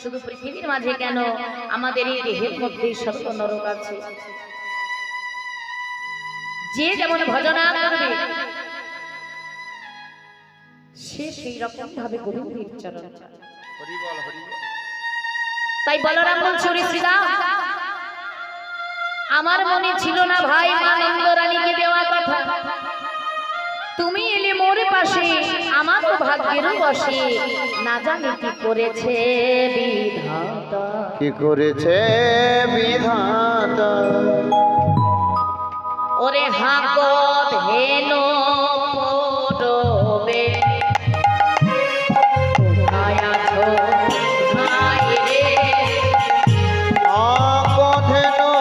শুধু পৃথিবীর মাঝে কেন আমাদের এই দেহের মধ্যেই সত্য নরক আছে। যে যেমন ভজনা করবে সে সেই রকম ভাবে গোবিন্দের চরণ। তাই বলরাম বলছে, ওরে শ্রীরাম, আমার মনে ছিল না ভাই আনন্দ রানীকে দেওয়া কথা, তুমি এলে মোর পাশে, আমার ভাগ্যেরও বসে, না জানি কি করেছে বিধাতা, কি করেছে বিধাতা। ওরে হাঁক ধেন পড়বে, কোথায় আছো ভাই রে, আপধেনু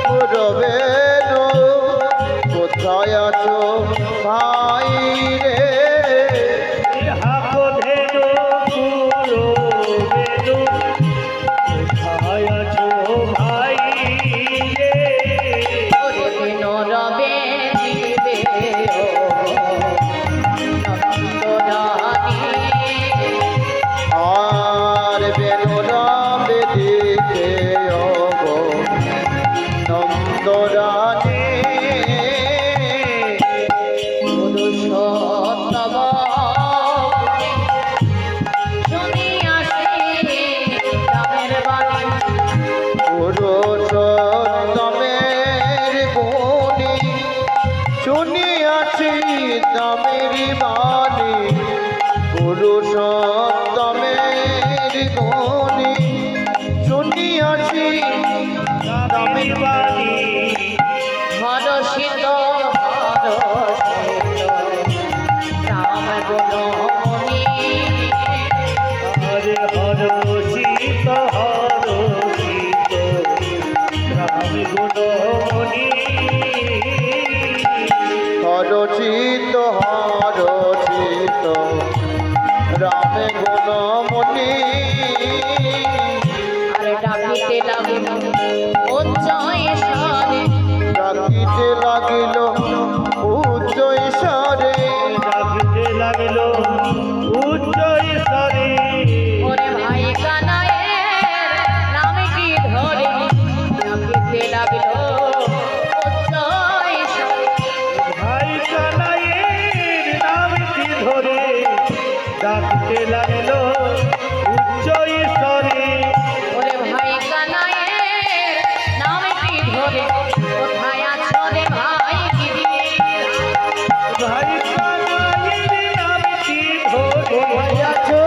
পুরবেনু, কোথায় আছো ভাই রে। আপধেনু পুরবেনু, কোথায় আছো ভাই রে। ওরে দিন রবে দিবে ও নন্দরানী, আর বেনুরাবে দিতে অব নন্দরানী। পুরুষোত্তম শুনিয়াছি রামের বাণী, পুরুষোত্তমের গুণী শুনিয়াছি দামের বাণী। পুরুষোত্তমের গুণী শুনিয়াছি দামের বাণী। হরষিত হরষিত রাম গুণমণি, হরে হরষিত হরষিত রাম গুণমণি। হরষিত হরষিত রাম গুণমণি। আরে ডাকিতে লাগিল উচ্চৈঃস্বরে, ডাকিতে লাগিল উচ্চ ঈশ্বরে। ডাকিতে লাগিল উচ্চ ঈশ্বরে। ওরে ভাই কানাইয়ের নাম কি ধরে, ডাকিতে লাগিল উচ্চৈঃস্বরে, ভাই কানাইয়ের নামটি ধরে ডাকতে লাগিল উচ্চ ঈশ্বরে। ওরে ভাই কানাইয়ের নাম কি ধরে, কোথায় আছো রে ভাই গিরি, ভাই কানাইয়ের নামটি ধরে আছো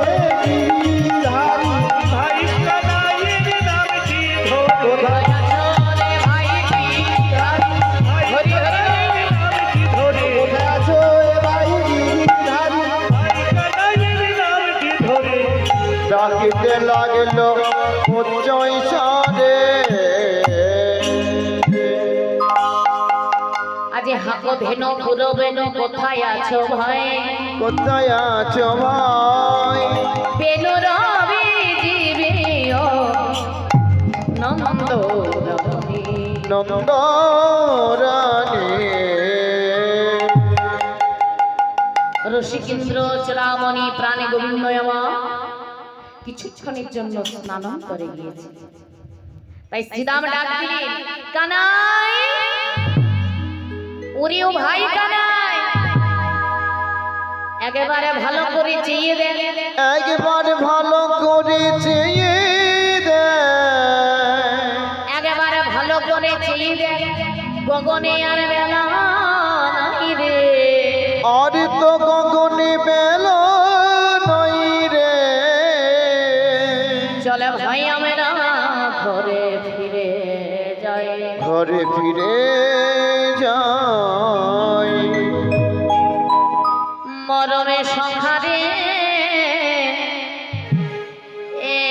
হে গিরিধারী। ভাই কানাইয়ের নামটি ধরে কোথায় আছো রে ভাই গিরিধারী, ভাই হরি হরি কানাইয়ের নামটি ধরে কোথায় আছো এ ভাই গিরিধারী। ভাই কানাইয়ের নামটি ধরে ডাকিতে লাগিল উচ্চ ঈশ্বরে। আজ হাঁকো ধেন পুরবেন, কোথায় আছো ভাই, কোথায় আছো ভাই। বেনু রবি জীবিও নন্দ রমণী, নন্দরানী। রসিকেন্দ্র চূড়ামণি প্রাণে গোবিন্দ আমার কিছুক্ষণের জন্য স্নান করে গিয়েছে। তাই শ্রীরাম ডাক দিলেন, কানাই, ওরে ও ভাই কানাই, একেবারে ভালো করে চেয়ে দেন, একবার ভালো করে চেয়ে দেয়। একেবারে ভালো করে চেয়ে দেন, গগনে আর বেলা নাই রে, আর তো গগনে বেলা নাই রে। চলে ভাই আমরা ঘরে ফিরে যাই, ঘরে ফিরে যাই। মরমে সংহারে এ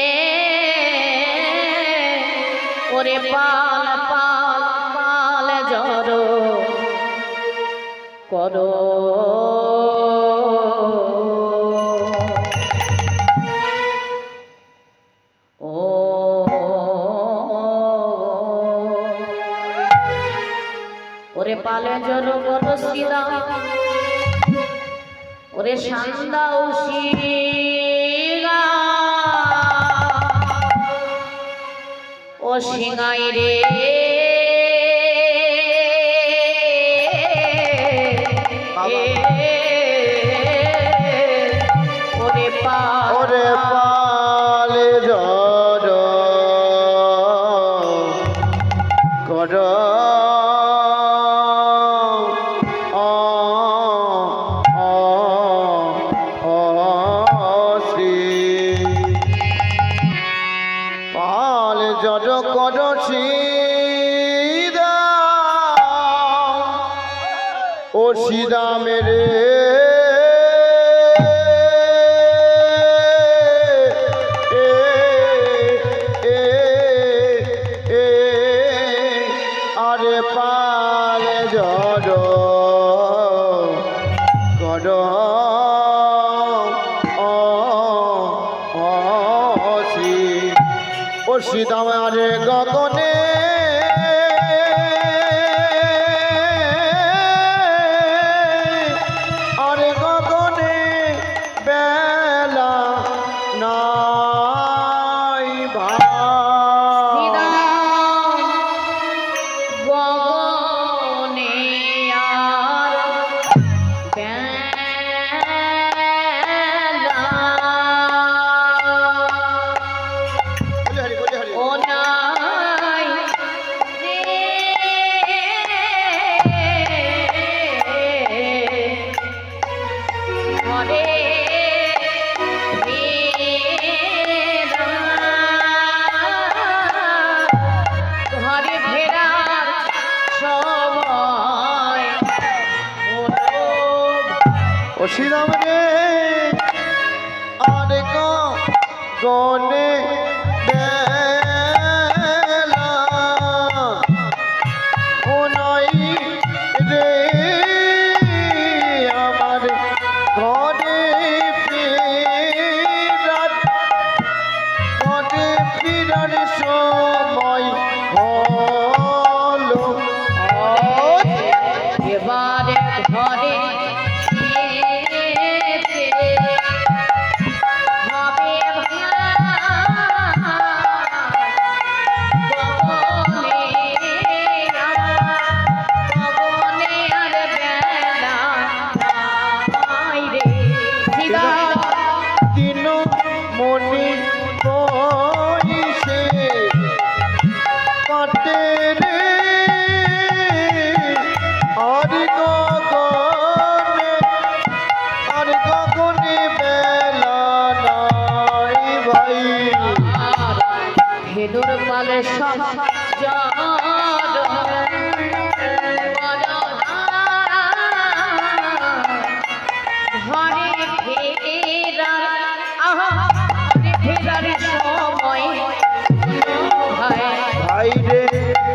ওরে পাল পাল পাল জড়ো করো, ও ওরে পালে জড়ো করো শ্রীরাম, ওরে শান্দাও শিরা সিঙাই রে ওরে পা ওরে পালে জড় কর শ্রী পাল জড় কর শ্রীদা ও শ্রীরামের আরে পালে জড় কর শ্রী ও শ্রীদাম আরে গগনে আরে গগনে বেলা নাই ভাই গগনে আর বেলা ও নাই রে ঘরে ঘরে ফেরার সময় হলো ও শ্রীরাম রে আরে গনে বেলা ও নাই রে আমার ঘরে ফিরার সময় হলো এবারে ঘরে যেতে হবে গগনে আর বেলা নাই রে সীতা দিন মনি বইসে কাটে রে আর গগনে বেলা নাই ভাই ধেনুর পালে সব ঘরে ফেরার সময় ভাই রে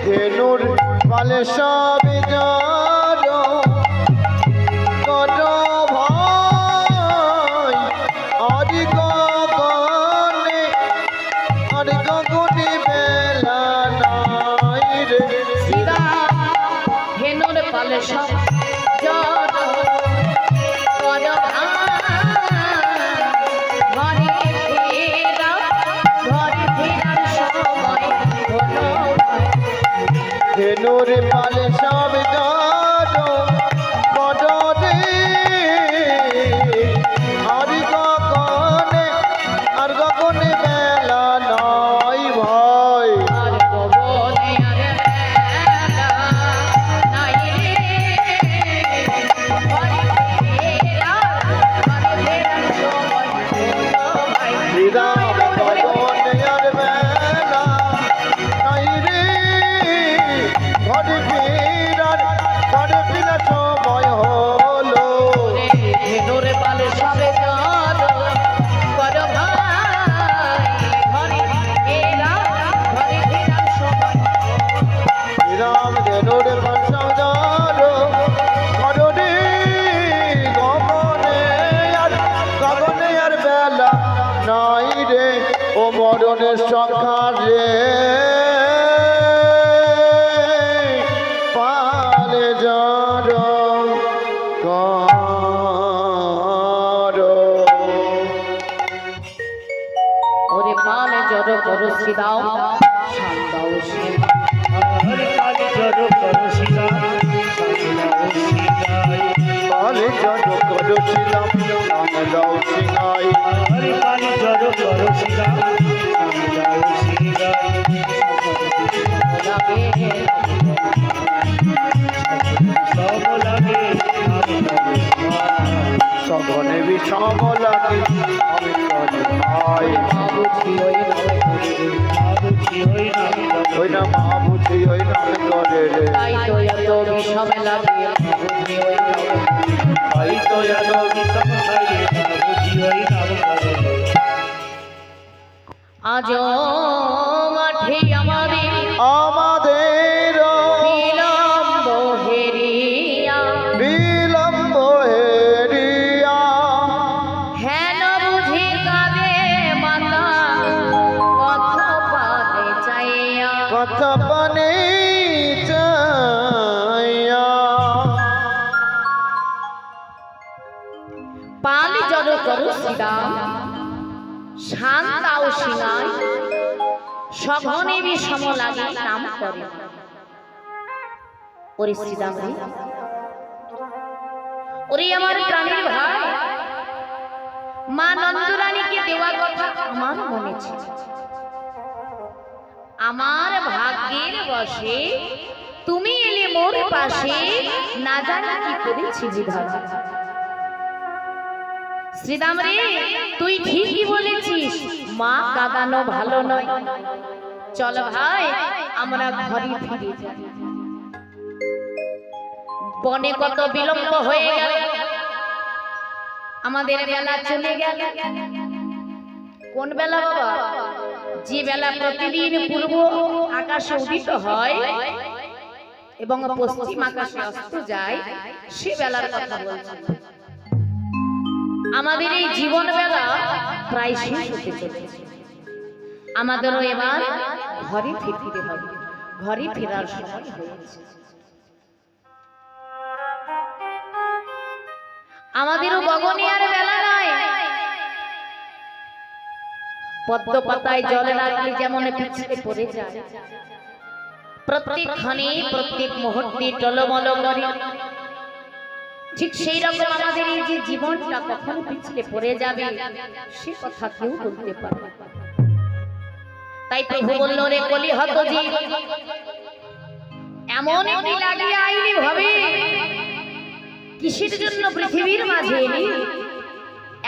ধেনুর পালে সব জড় কর ভাই আর গগনে বেলা নাই রে সীতা ধেনুর পালে সব ধেনুর পালে সব জড় কর রে আর গগনে বেলা নাই ভাই আর গগনে আর বেলা নাই রে ঘরে ফেরার সময় হলো ভাই। শ্রীরাম গগনে আর বেলা নাই রে ঘরে ফিরার সময় হলো ধেনুর পালে সবে জড় কর ভাই ঘরে ফেরার সময় শ্রীরাম ধেনুর পালে সব জড় কর রে গগনে আর বেলা নাই রে ও মরণের সংখ্যা রে পালে জড় কর ওরে পালে জড় করো শ্রীদাও শান্তাও সে হরে কালী জড় করো শিলা সামলাও শিলায় কালে জড় করেছিলাম নাম দাও সিংহাই হরে কালী জড় করো শিলা সামলাও শিলায় লাগে সব লাগে আমি তবে ভাই। সঘনে বিষম লাগে আমি করি ভাই মা বুঝি ওই নামে করে বাবুজি হই না ওই না মা বুঝি ওই নামে করে রে তাই তো এত বিষম লাগে মা বুঝি ওই নামে তাই তো এত বিষম লাগে বাবুজি হই না আজ মাঠে আমাদের আমাদের বিলম্ব হেরিয়া বিলম্ব হেরিয়া হেন বুঝি কাঁদে মাতা কথা পাতে চাইয়া কথা পানে চাইয়া পালি জড় করু শ্রীরাম শান্তাও সিনাই সঘনে বিষম লাগে নাম করে ওরে শ্রীরাম রে, ওরে আমার প্রাণীর ভাই মা নন্দরানীকে দেওয়া কথা আমার মনে ছিল, আমার ভাগ্যের বশে তুমি এলে মোর পাশে, না জানি কি করেছি বিধাতা। শ্রীরাম রে, তুই ঠিকই বলেছিস, মা কাঁদানো ভালো নয়। চল ভাই আমরা ঘরে ফিরে যাই। বনে কত বিলম্ব হয়ে গেল, আমাদের বেলা চলে গেল। কোন বেলা বাবা? যে বেলা প্রতিদিন পূর্ব আকাশে উদিত হয় এবং পশ্চিম আকাশে অস্ত যায়, সে বেলার কথা বলছি। আমাদের এই জীবন বেলা প্রায় শেষ হতে চলেছে, আমাদেরও এবার ঘরে ফিরতে হবে, ঘরে ফেরার সময় হয়েছে। আমাদেরও গগনে আর বেলা নাই। পদ্ম পাতায় জল রাখলে যেমন পিছলে পড়ে যায়, প্রত্যেক ক্ষণে প্রত্যেক মুহূর্তে টলমল করে, ঠিক সেই রকম আমাদের এই যে জীবনটা কখন পিছলে পড়ে যাবে সে কথা কেউ বলতে পারে। তাই প্রভু বলল, রে কলি হত জীব, এমন একটি লাগিয়ে আইনি ভাবে, কিসের জন্য পৃথিবীর মাঝে এলি?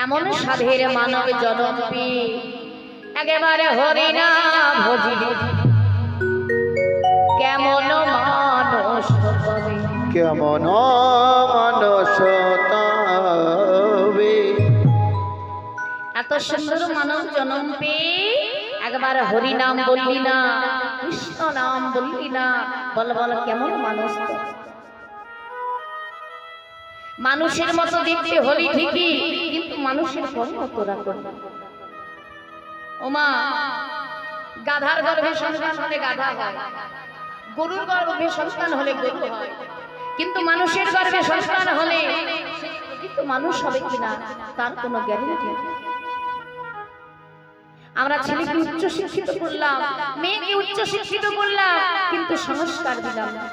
এমন সাধের মানব জনম পেয়ে একেবারে হরি নাম ভজিবে, কেমন মানুষ হবে, কেমন মানুষ তবে এত সুন্দর মানব জনম পেয়ে একবার হরি নাম বললি না, কৃষ্ণ নাম বললি না, বল বল কেমন মানুষ তো? মানুষের মতো দেখতে হলি ঠিকই, কিন্তু মানুষের কর্ম তোরা করবি। ওমা, গাধার গর্ভে সন্তান হলে গাধা হয়, গরুর গর্ভে সন্তান হলে গরু হয়, কিন্তু মানুষের গর্ভে সন্তান হলে কিন্তু মানুষ হবে কিনা তার কোনো গ্যারান্টি নেই। আমরা ছেলেকে উচ্চ শিক্ষিত করলাম, মেয়েকে উচ্চ শিক্ষিত করলাম, কিন্তু সংস্কার দিলাম না।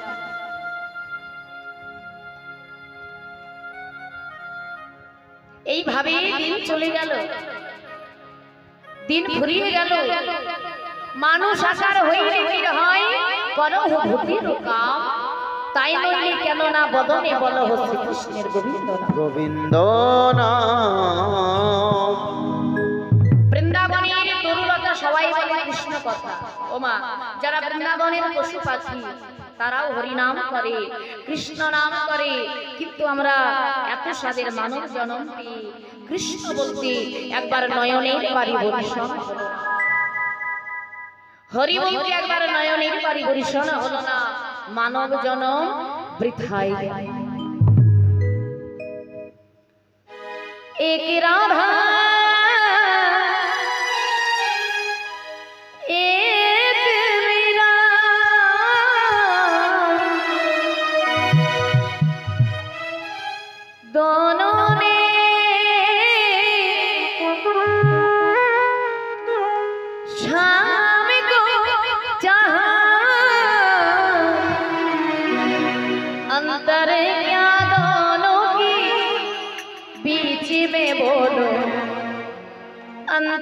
এইভাবে দিন চলে গেল, দিন ফুরিয়ে গেল। মানুষ আকার হইলে হয় করহ ভূতির কাম, তাই নইলে কেন না বদনে বল হচ্ছে কৃষ্ণের গোবিন্দ নাম। গোবিন্দ নাম বৃন্দাবনের তরুলতা সবাই বলে কৃষ্ণ কথা। ওমা, যারা বৃন্দাবনের পশু পাখি তারাও হরি নাম করে, কৃষ্ণ নাম করে, কিন্তু আমরা এত সাদের মানব জনম পেয়ে কৃষ্ণ বলতে একবার নয়নের বাড়ি বরিশন, হরি বলতে একবার নয়নের বাড়ি বরিশন হলো না, মানব জনম বৃথায় গেল। এক রাধা एक मीरा, दोनों ने शाम को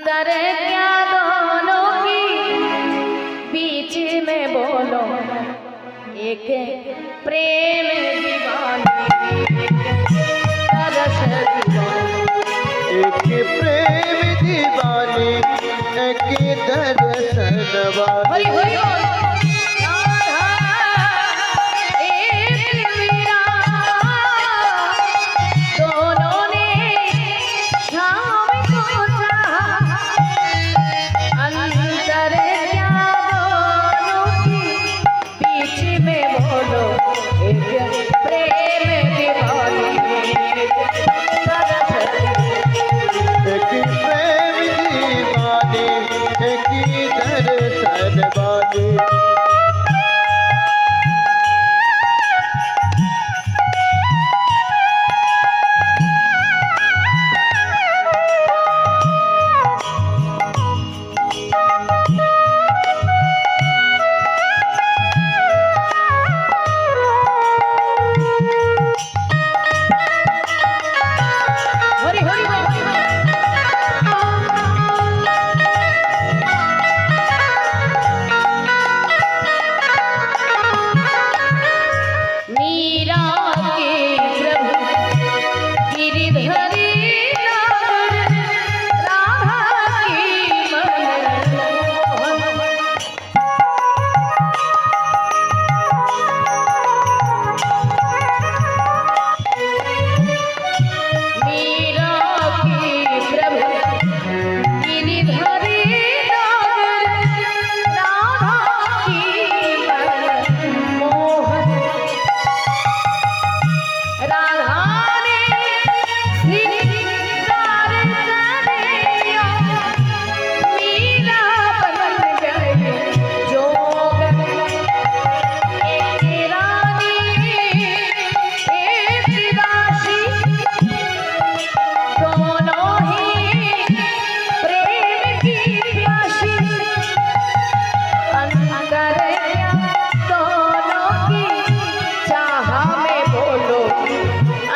अंतर क्या दोनों की बीच में बोलो एक प्रेम दीवानी तरस दीवानी एक प्रेम दीवानी एक दर्शन वाली हरि हरि बोल। राधा एक मीरा दोनों ने शाम को चाहा अंतर क्या दोनों की बीच में बोलो एक प्रेम दीवानी तरस एक प्रेम दीवानी एक दर्शन वाली हरि हरि मीरा के प्रभु गिरिधरी नगर राधा की मनमोहन मीरा के प्रभु गिरिधरी नगर राधा की मनमोहन राधा ने श्रृंगार करिया मीरा बन गए जोगन एक रानी एक दासी दोनों ही प्रेम की प्यासी अंतर क्या दोनों की चाह में बोलो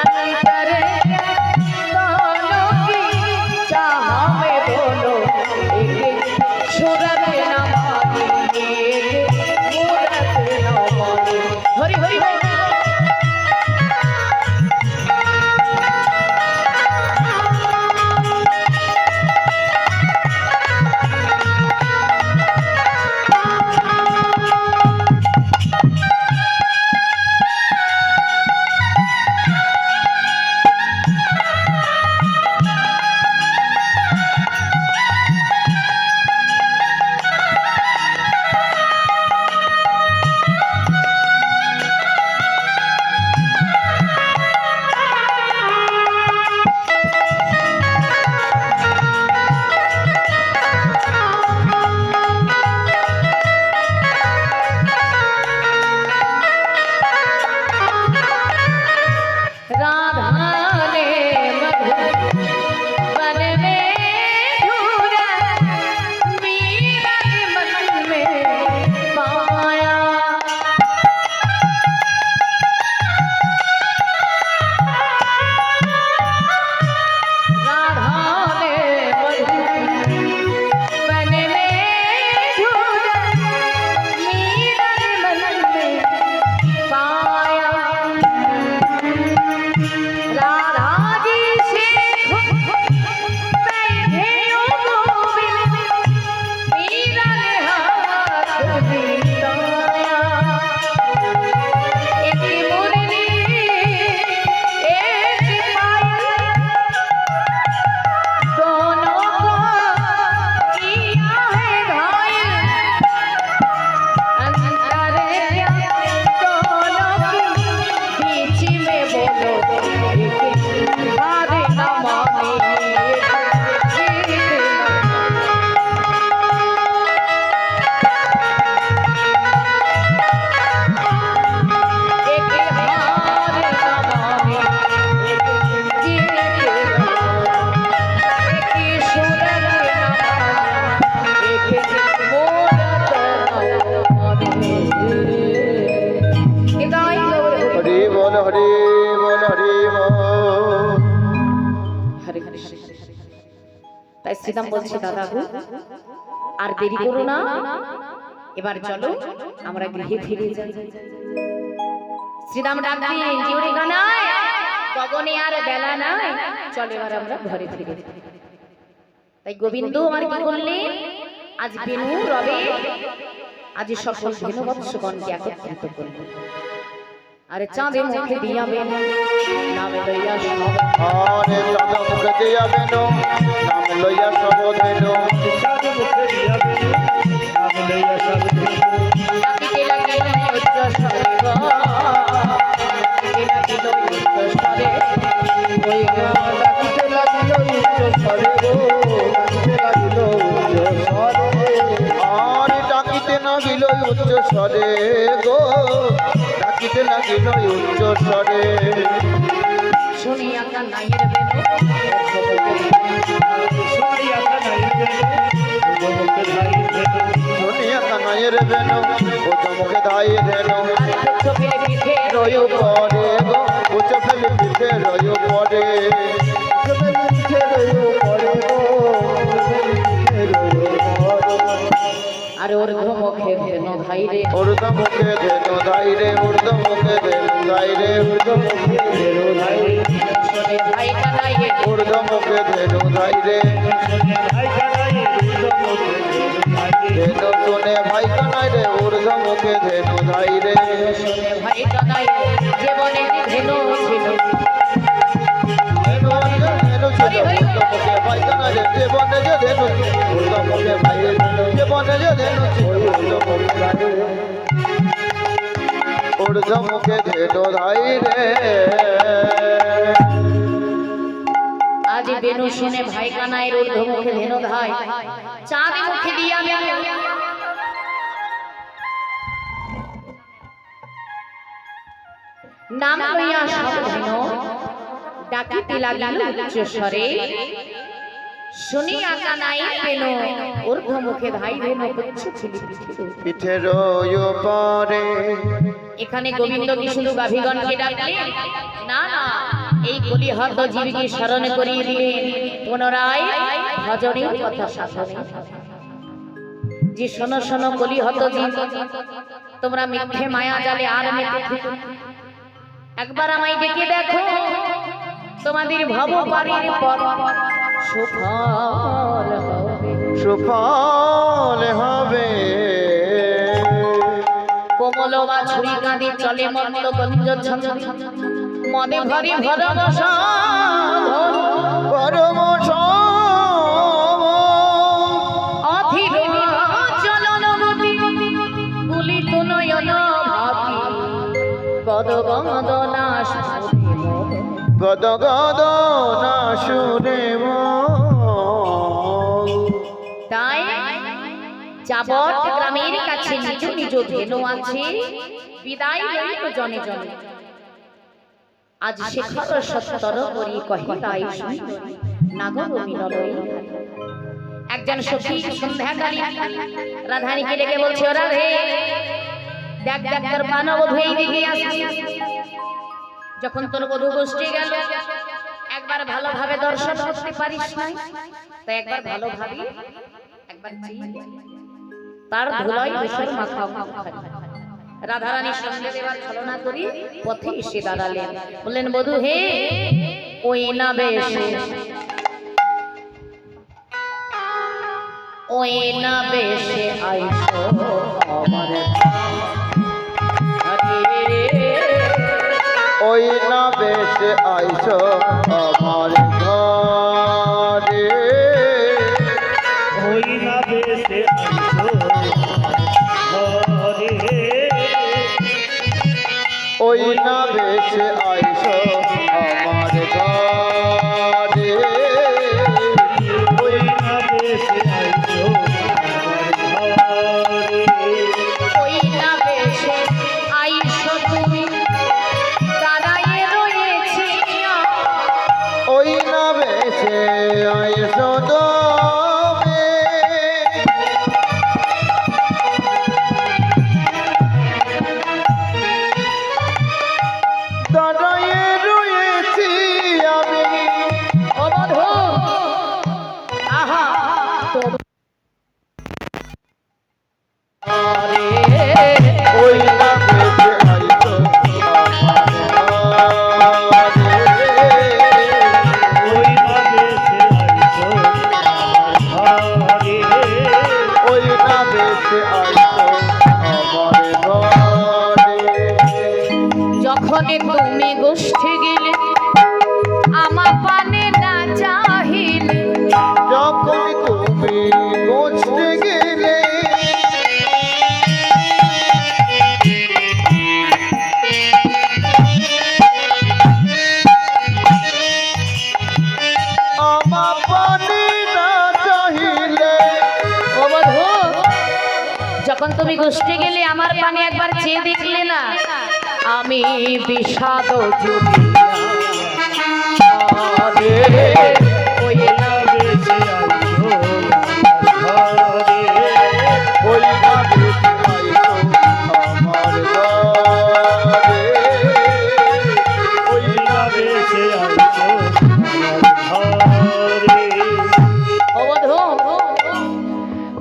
अंतर क्या दोनों की चाह में बोलो एक सूरत न मानी एक मूरत न मानी हरि हरि बोल। শ্রীদাম বলছে দাদা গো আর দেরি করো না, এবার চলো আমরা গৃহে ফিরে যাই। শ্রীদাম ডাক দিলেন জিউরি কানাই, গগনে আর বেলা নাই, চলো এবার আমরা ঘরে ফিরে যাই। তাই গোবিন্দ আমার কি করলেন, আজ বেনু রবে আজ সকল ধেনুবৎসগণকে একত্রিত করলেন। আরে চাঁদে মুখে দিয়া বেনু নামে লইয়া সব, আরে চাঁদ মুখে দিয়া বেনু নাম লইয়া সব ধেনু, চাঁদ মুখে দিয়া বেনু নাম লইয়া সব ধেনু, ডাকিতে লাগিল উচ্চ স্বরে গো, ডাকিতে লাগিল উচ্চ স্বরে, ওই ডাকিতে লাগিল উচ্চ স্বরে গো, ডাকিতে লাগিল উচ্চ স্বরে, আরে ডাকিতে লাগিল উচ্চ স্বরে গো, ডাকিতে লাগিল উচ্চ স্বরে, শুনিয়া কানাইয়ের বেনু শুনিয়া কানাইয়ের বেনু মুখে ধাই ধেনু, শুনিয়া কানাইয়ের বেনু উচ্চ মুখে ধাই ধেনু, আরে উচ্চ ফেলে পিঠে রয় পরে গো উচ্চ ফেলে পিঠে রয় পরে, উচ্চ ফেলে পিঠে রয় পরে গো, উচ্চ ফেলে পিঠে রয় পরে, আর ওর মুখে ভেনু ভাই রে, উর্ধ মুখে ধেনু ধাই রে, উর্ধ মুখে ধেনু ধাই রে, উর্ধ মুখে ধেনু ধাই রে, শুনে ভাই কানাইয়ে উর্ধ মুখে ধেনু ধাই রে, শুনে ভাই কানাইয়ের উর্ধ মুখে ধেনু ধাই রে, ধেনু শুনে ভাই কানাই রে, উর্ধ মুখে ধেনু ধাই রে, শুনে ভাই কানাইয়ে জীবনে ভেনু ছিল, ধেনু ধেনু ছিল উর্ধ মুখে ভাই কানাই রে, জীবনে যে ধেনু উর্ধ মুখে ভাই রে, জীবনে যে ধেনু ছিল উর্ধ মুখে ভাই রে, উর্ধ মুখে ধেনু ধাই রে, আজ বেনু শুনে ভাই কানাইয়ের ঊর্ধ্ব মুখে ভেনু ধাই, চাঁদ মুখে দিয়া বেনু নাম লইয়া সব ভেনু ডাকিতে লাগিল উচ্চ স্বরে, শুনিয়া কানাইয়ের বেনু ঊর্ধ্ব মুখে ধাই ভেনু পুচ্ছ ছিলি পিঠে। পিঠে রয় পরে, এখানে গোবিন্দ কি শুধু গাভীগণকে ডাকলেন? না না, এই কলিহত জীবকে স্মরণ করিয়ে দিলেন পুনরায় ভজনের কথা শাসনে, যে শোনো শোনো কলিহত জীব, তোমরা মিথ্যে মায়া জালে আর মেতে থেকো, একবার আমায় ডেকে দেখো, তোমাদের ভব পারের পর সুফল হবে, সুফল হবে, কোমল বা ছুরি কাঁদে চলে মন্দ গঞ্জ ঝঞ্ঝ, মনে ভরি ভরম সাধন, পরম অধীর চলন গতি, গুলিত নয়ন ভাবি, গদ গদ না শুনিব, গদ গদ না শুনে তাই যাবত গ্রামের কাছে নিজ নিজ ধেনু আছে, বিদায় লইল জনে জনে, আজ শেখর সত্তর করি কহে তাই সুন্দরী নাগর মিলনই। একজন সখী সন্ধ্যাকালী রাধানীকে ডেকে বলছে, ও রাধে দেখ দেখ তোর পানবধূ এই দিকে আসছে, যখন তোর বধূ গোষ্ঠী গেল একবার ভালোভাবে দর্শন করতে পারিস নাই, তাই একবার ভালোভাবে একবার চেয়ে দেখ। তার ধুলাই ধূসর মাখা মুখখানি। রাধারানী সঙ্গে দেওয়ার ছলনা করি পথে এসে দাঁড়ালেন, বললেন বধূ হে ওই না বেশে, ওই না বেশে আইসো আমার ওই না বেশে আইস আমার ঘরে, ওই না বেশে আইসো ঘরে, ওই না বেশে আইস আমার ঘরে, ওই না বেশে আইসো ঘরে, ওই না বেশে আইসো তুমি দাঁড়াইয়ে রয়েছি, ওই না বেশে আইস দমে, আইছো আমার ঘরে যখন তুমি গোষ্ঠী গেলে আমার পানে না চাহিলে, যখন তুমি বসতে গেলে আমার পানি না চাহিলে ও বধূ, যখন তুমি গোষ্ঠী গেলে আমার পানে একবার চেয়ে দেখলে না, আমি বিষাদ জুড়িয়া ওই বেঁচে আইছো ঘরে ওই না বেঁচে আইছো আমার ঘরে ওই না বেঁচে আইছো ঘরে ও বধূ,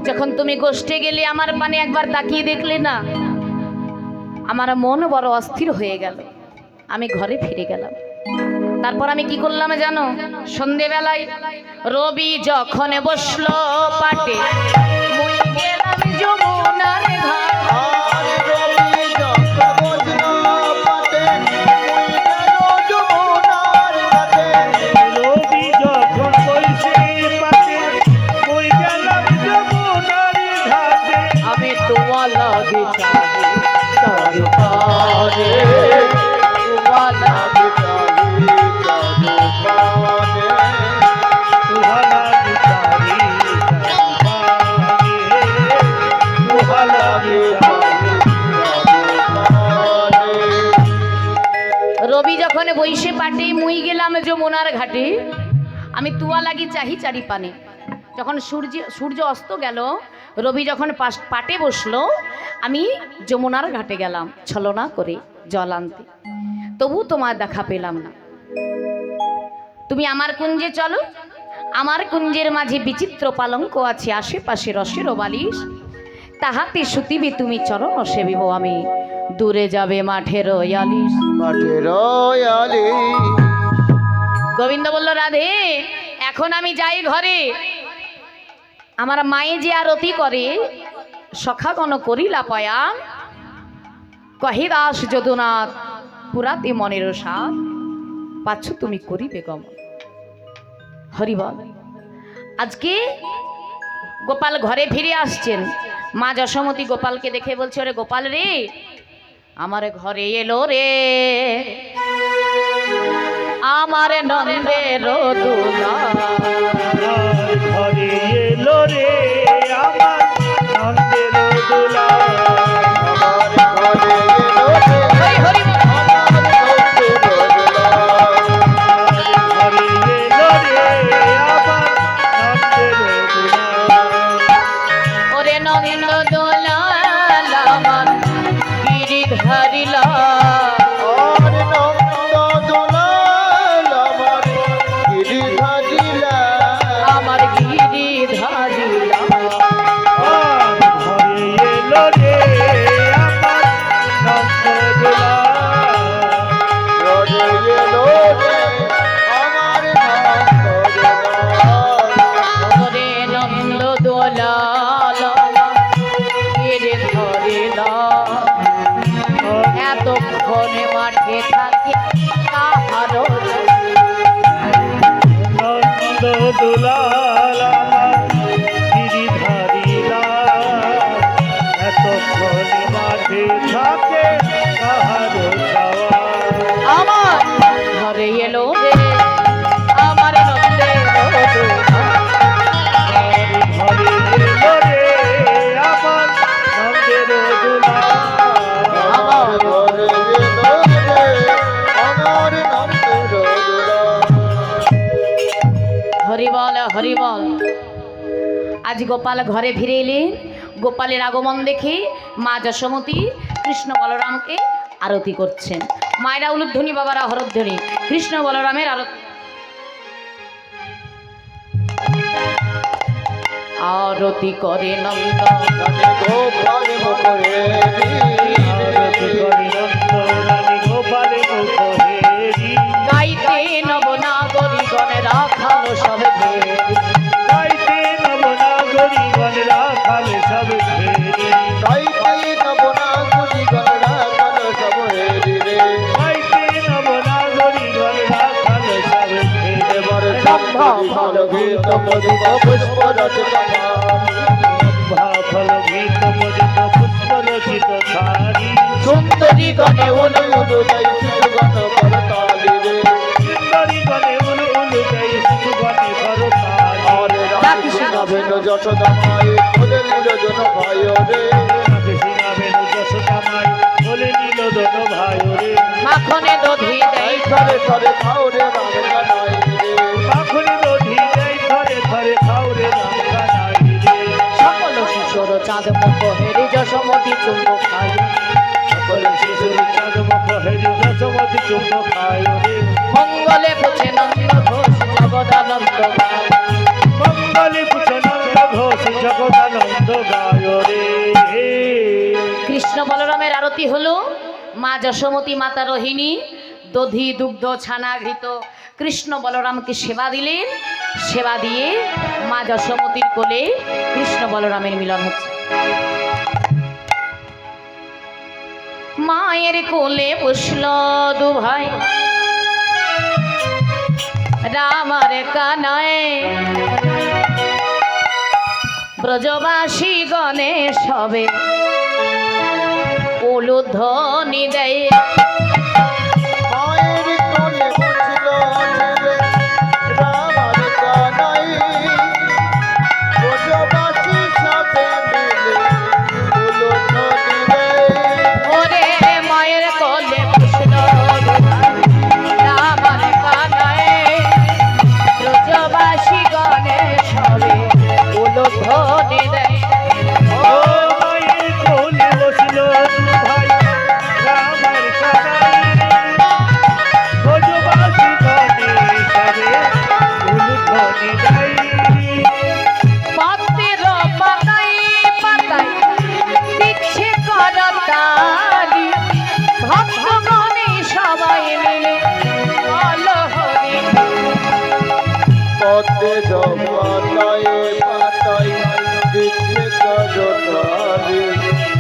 যখন তুমি গোষ্ঠী গেলে আমার পানে একবার তাকিয়ে দেখলে না, আমার মন বড় অস্থির হয়ে গেল। আমি ঘরে ফিরে গেলাম। তারপর আমি কি করলাম জানো? সন্ধেবেলায় রবি যখন বসলো পাটে, মুই গেলাম যমুনার ঘাট। আর রবি যখন বসলো পাটে ওই গেল যমুনার ঘাটে রবি যখন বইছে পাতে ওই গেলাম যমুনার ঘাটে আমি তোমার লাগে চাহি চারি পারে, তোমার লাগে সুহানা বিচারি সুহানা রবি যখন বইসে পাটে মুই গেলাম যমুনার ঘাটে, আমি তুয়া লাগি চাহি চারি পানে। যখন সূর্য অস্ত গেল, রবি যখন পাটে বসলো, আমি যমুনার ঘাটে গেলাম ছলনা করে জল আনতে, তবু তোমার দেখা পেলাম না। তুমি আমার কুঞ্জে চলো, আমার কুঞ্জের মাঝে বিচিত্র পালঙ্ক আছে, আশেপাশে রসের বালিশ, তাহাতে শুতিবে তুমি চরণ সেবিব আমি, দূরে যাবে মাঠের আলিশ। মাঠের আলি গোবিন্দ বলল, রাধে এখন আমি যাই ঘরে, আমার মায়ে যে আরতি করে সখাগণ করিলা পয়া, কহি দাস যদুনাথ পুরাতে মনের সাথ, পাচ্ছ তুমি করিবে গমন। হরিবল। আজকে গোপাল ঘরে ফিরে আসছেন। মা যশোমতী গোপালকে দেখে বলছে, ওরে গোপাল রে, আমার ঘরে এলো রে আমার নন্দের দুলা। ঘরে এলো রে আমার নন্দের দোলা আমার ঘরে এলো রে হরি হরি বল। আমার নন্দের দোলা ঘরে এলো রে আমার নন্দের দোলা ওরে নন্দ দোলাল আমার গিরিধারিলা, আর নন্দ দোলাল আমার গিরিধারিলা আমার গিরিধারিলা। ঘরে এলো রে আমার নন্দের দোলা ঘরে এলো রে আমার নন্দ দোলা ওরে নন্দ দোলাল গিরিধারিলা, এতক্ষণে মাঠে থাকে কাহারো নন্দ দুলাল আমার গিরিধারিলা, এতক্ষণ মাঠে থাকে কাহারো চাওয়া আমার ঘরে এলো রে আমার নন্দের দোলা। ঘরে এলো রে আমার নন্দের দোলা আমার ঘরে এলো রে আমার নন্দ দোলা হরিবল হরিবল। আজ গোপাল ঘরে ফিরে এলেন। গোপালের আগমন দেখে মা যশোমতী কৃষ্ণ বলরামকে আরতি করছেন। মায়েরা উলুধ্বনি, বাবারা হরধ্বনি, কৃষ্ণ বলরামের আরতি। আরতি করে নন্দ জানে গোপাল মুখে আরতি করে নন্দরানী গোপালে মুখহেরি গাইতে নবনাগরিগণ রাখালো সব ঘেরি। গাইতে নবনাগরিগণ রাখালে সব ঘেরে ফল গীত মধুপ পুষ্প রচিত ফল গীত মজিত পুষ্প রচিত ধারি সুন্দরী গণে উলু উলু গাই শিশুগণ করতালি রে সুন্দরী গণে উলু উলু গাই শিশুগণে করতালি আরে রামকৃষ্ণ ভেনু যশোদা মায়ে কোলে নিরজন ভাই রে কৃষ্ণ বেনু যশোদা মাই বলে নিল দোনো ভাই রে মাখনে দধি দেয় থরে থরে খাও রে রাম গানাই রে মাখনি দধি দেয় থরে থরে খাও রে রাম গানাই রে সকল শিশুর চাঁদ মুখ হেরি যশোমতি চুম্বক খায় সকল শিশুর চাঁদ মুখ হেরি যশোমতি চুম্ব খায় রে মঙ্গলে পুছে নন্দ ঘোষ জগদানন্দ গায়। মঙ্গলে কুচনন্দ ঘোষ জগদানন্দ গায় রে কৃষ্ণ বলরামের আরতি হলো মা যশোমতী মাতা রোহিণী দধি দুগ্ধ ছানা ঘৃত কৃষ্ণ বলরামকে সেবা দিলেন সেবা দিয়ে মা যশোমতীর কোলে কৃষ্ণ বলরামের মিলন হচ্ছে মায়ের কোলে বসল দু ভাই রাম আর কানায় ব্রজবাসী গণেশ হবে উলুধ্বনি দেয় মায়ের কোলে বসল ছেলে রাম আর কানাই ব্রজবাসী সবে মিলে উলু ধ্বনি রে ওরে মায়ের কোলে বসল রাম আর কানায় ব্রজবাসী গণেশ হবে উলুধ্বনি দেয় ও মায়ের কোলে বসল ভাই রামার কানাই ব্রজবাসী গণে সবে উলুধ্বনি দেয় পত্রের পাতায় পাতায় দিচ্ছে করতালি ভক্তগণে সবাই মিলে বল হরি পদ্মে জপাতায় পাতায় দিচ্ছে করতালি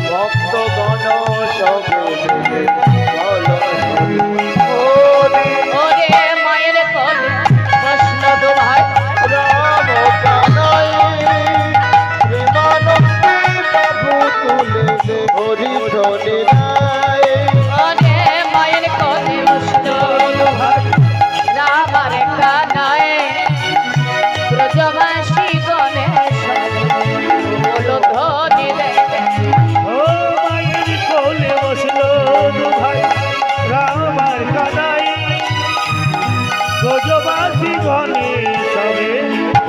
ভক্তগণ সবে মিলে বল হরি ওরে মায়ের কোলে বসল দু ভাই রাম কানাই প্রেমানন্দে প্রভু তুলে দে হরি ধ্বনি রায় ওরে মায়ের কোলে বসল দু ভাই রাম আর কানায় ব্রজবাসী গণেশ উলুধ্বনি দেয় ও মায়ের কোলে বসল দু ভাই রামার কানাই ব্রজবাসী গণে সবে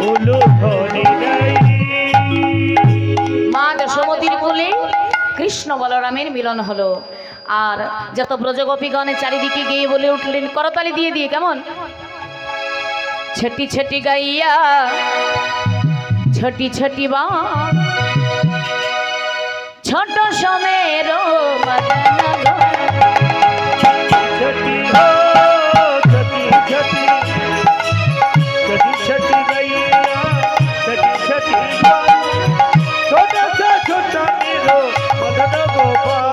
উলুধ্বনি দেয় মা যশোমতীর কোলে কৃষ্ণ বলরামের মিলন হলো আর যত ব্রজগোপীগণের চারিদিকে গিয়ে বলে উঠলেন করতালি দিয়ে দিয়ে কেমন ছটি ছটি গাইয়া ছটি ছটি বা ছোট সমের ছটি হো ছটি ছটি ছটি ছটি গাইয়া ছটি ছটি গান ছোট ছোট নিরো মদন গোপাল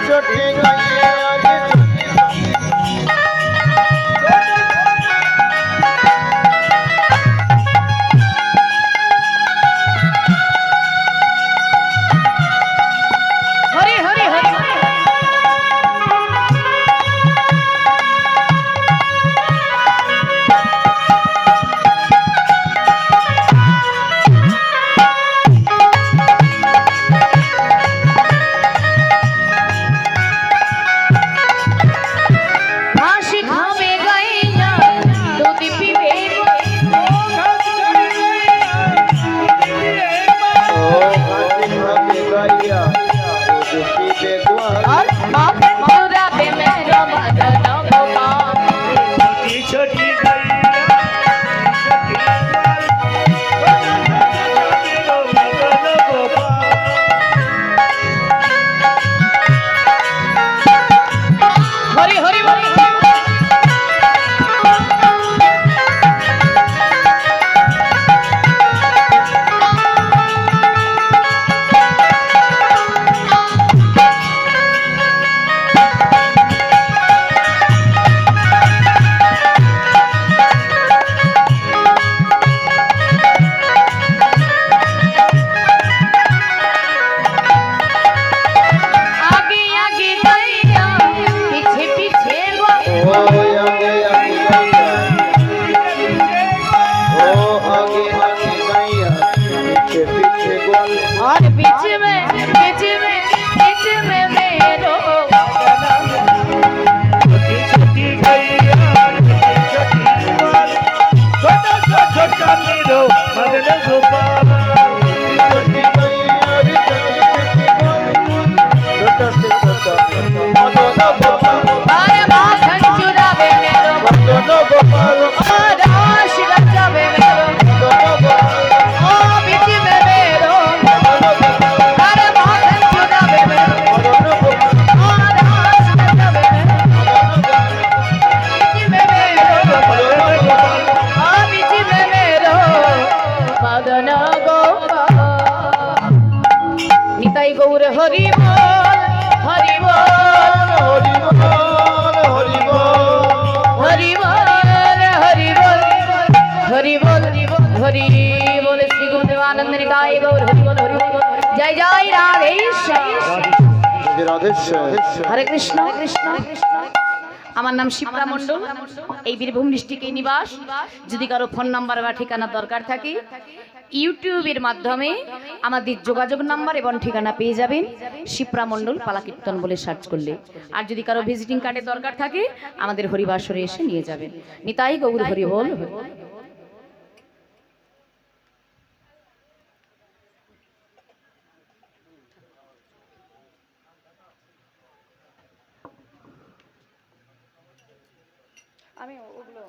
ছটি গাইয়ে আগে হরি হরি হরি और बीच में मेरो छोटी छोटी गैया छोटी माल छोटा सा छोटा मेरो मदन गोपाल छोटी मैया रे छोटा से छोटा मदन गोपाल अरे माखन चुरावे मेरो मदन गोपाल और आश रचावे मेरो मदन गोपाल ओ बीच में मेरो अरे माखन चुरावे मेरो मदन गोपाल और आश रचावे मेरो बीच में मेरो ओ बीच में मेरो मदन गोपाल निताई गौर हरि बोल हरि बोल हरि बोल हरि बोल हरि बोल हरि बोल हरि बोल हरि बोल श्री गुरुदेवानंद निताय गौर हरि बोल जय जय राधेश्याम রাধেশ্বর হরে কৃষ্ণ কৃষ্ণ আমার নাম শিপ্রা মণ্ডল এই বীরভূম ডিস্ট্রিক্টে নিবাস যদি কারো ফোন নাম্বার বা ঠিকানা দরকার থাকে ইউটিউবের মাধ্যমে আমাদের যোগাযোগ নাম্বার এবং ঠিকানা পেয়ে যাবেন শিপ্রা মণ্ডল পালা কীর্তন বলে সার্চ করলে আর যদি কারো ভিজিটিং কার্ডের দরকার থাকে আমাদের হরিবাসরে এসে নিয়ে যাবেন নিতাই গৌর হরি বল আমি ওগুলো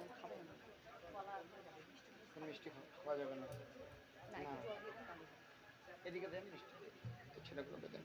মিষ্টি খাওয়া যাবে না এদিকে দেন মিষ্টি ছেলেগুলোকে দেন